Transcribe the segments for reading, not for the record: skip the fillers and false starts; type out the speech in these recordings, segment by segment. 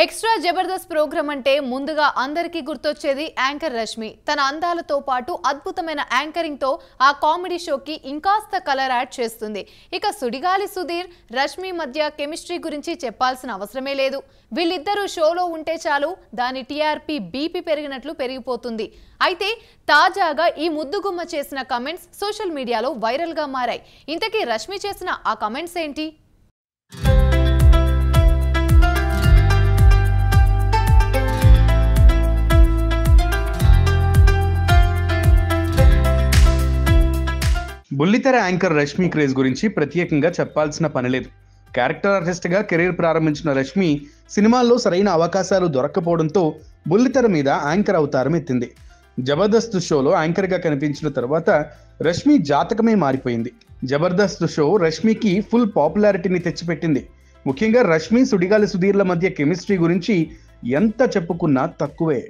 Extra Jabardasth programme అంటే ముందుగా అందరికీ గుర్తొచ్చేది యాంకర్ రష్మి. తన అందాలతో పాటు అద్భుతమైన యాంకరింగ్ తో ఆ కామెడీ షోకి ఇంకాస్త కలర్ యాడ్ చేస్తుంది. ఇక సుడిగాలి సుధీర్, రష్మి మధ్య కెమిస్ట్రీ గురించి చెప్పాల్సిన అవసరమే లేదు. వీళ్ళిద్దరూ షోలో ఉంటే చాలు దాని టీఆర్పీ బీపీ పెరిగినట్లు పెరిగిపోతుంది. అయితే తాజాగా ఈ ముద్దుగుమ్మ చేసిన కమెంట్స్ సోషల్ మీడియాలో వైరల్ గా మారాయి. ఇంతకీ రష్మి చేసిన ఆ కమెంట్స్ ఏంటి? బుల్లితెర యాంకర్ రష్మి క్రేజ్ గురించి ప్రత్యేకంగా చెప్పాల్సిన పనిలేదు. క్యారెక్టర్ ఆర్టిస్ట్గా కెరీర్ ప్రారంభించిన రష్మి సినిమాల్లో సరైన అవకాశాలు దొరక్కపోవడంతో బుల్లితెర మీద యాంకర్ అవతారం ఎత్తింది. జబర్దస్త్ షోలో యాంకర్గా కనిపించిన తర్వాత రష్మి జాతకమే మారిపోయింది. జబర్దస్త్ షో రష్మికి ఫుల్ పాపులారిటీని తెచ్చిపెట్టింది. ముఖ్యంగా రష్మి సుడిగాలి సుధీర్ల మధ్య కెమిస్ట్రీ గురించి ఎంత చెప్పుకున్నా తక్కువే.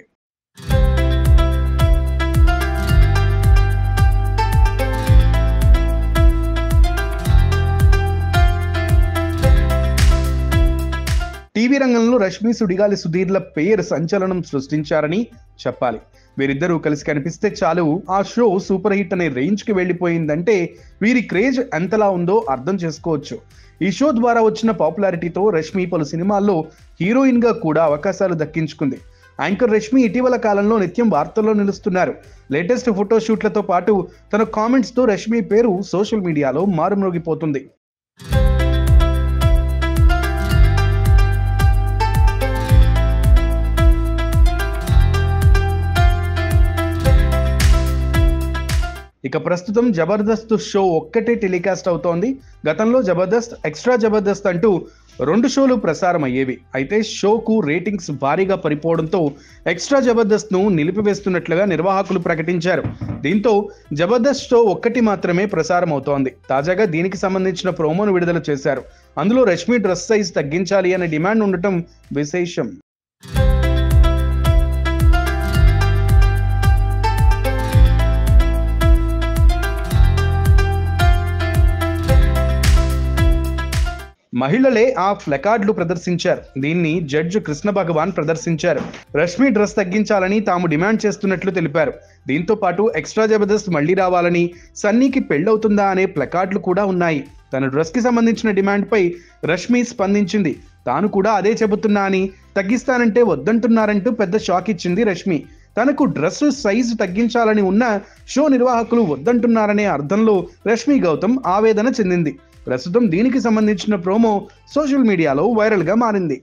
టీవీ రంగంలో రష్మి సుడిగాలి సుధీర్ల పేరు సంచలనం సృష్టించారని చెప్పాలి. వీరిద్దరూ కలిసి కనిపిస్తే చాలు ఆ షో సూపర్ హిట్ అనే రేంజ్కి వెళ్ళిపోయిందంటే వీరి క్రేజ్ ఎంతలా ఉందో అర్థం చేసుకోవచ్చు. ఈ షో ద్వారా వచ్చిన పాపులారిటీతో రష్మి పలు సినిమాల్లో హీరోయిన్గా కూడా అవకాశాలు దక్కించుకుంది. యాంకర్ రష్మి ఇటీవల కాలంలో నిత్యం వార్తల్లో నిలుస్తున్నారు. లేటెస్ట్ ఫోటోషూట్లతో పాటు తన కామెంట్స్తో రష్మి పేరు సోషల్ మీడియాలో మారుమ్రోగిపోతుంది. ఇక ప్రస్తుతం జబర్దస్త్ షో ఒక్కటే టెలికాస్ట్ అవుతోంది. గతంలో జబర్దస్త్, ఎక్స్ట్రా జబర్దస్త్ అంటూ 2 షోలు ప్రసారం అయ్యేవి. అయితే షోకు రేటింగ్స్ భారీగా పడిపోవడంతో ఎక్స్ట్రా జబర్దస్త్ ను నిలిపివేస్తున్నట్లుగా నిర్వాహకులు ప్రకటించారు. దీంతో జబర్దస్త్ షో ఒక్కటి మాత్రమే ప్రసారం అవుతోంది. తాజాగా దీనికి సంబంధించిన ప్రోమోను విడుదల చేశారు. అందులో రష్మి డ్రెస్ సైజ్ తగ్గించాలి అనే డిమాండ్ ఉండటం విశేషం. మహిళలే ఆ ప్లకార్డులు ప్రదర్శించారు. దీన్ని జడ్జి కృష్ణ భగవాన్ ప్రదర్శించారు. రష్మి డ్రెస్ తగ్గించాలని తాము డిమాండ్ చేస్తున్నట్లు తెలిపారు. దీంతో పాటు ఎక్స్ట్రా జబర్దస్త్ మళ్లీ రావాలని, సన్నీకి పెళ్ళవుతుందా అనే ప్లకార్డులు కూడా ఉన్నాయి. తన డ్రెస్ కి సంబంధించిన డిమాండ్ పై రష్మి స్పందించింది. తాను కూడా అదే చెబుతున్నా అని, తగ్గిస్తానంటే వద్దంటున్నారంటూ పెద్ద షాక్ ఇచ్చింది రష్మి. తనకు డ్రెస్ సైజు తగ్గించాలని ఉన్న షో నిర్వాహకులు వద్దంటున్నారనే అర్థంలో రష్మి గౌతమ్ ఆవేదన చెందింది. ప్రస్తుతం దీనికి సంబంధించిన ప్రోమో సోషల్ మీడియాలో వైరల్గా మారింది.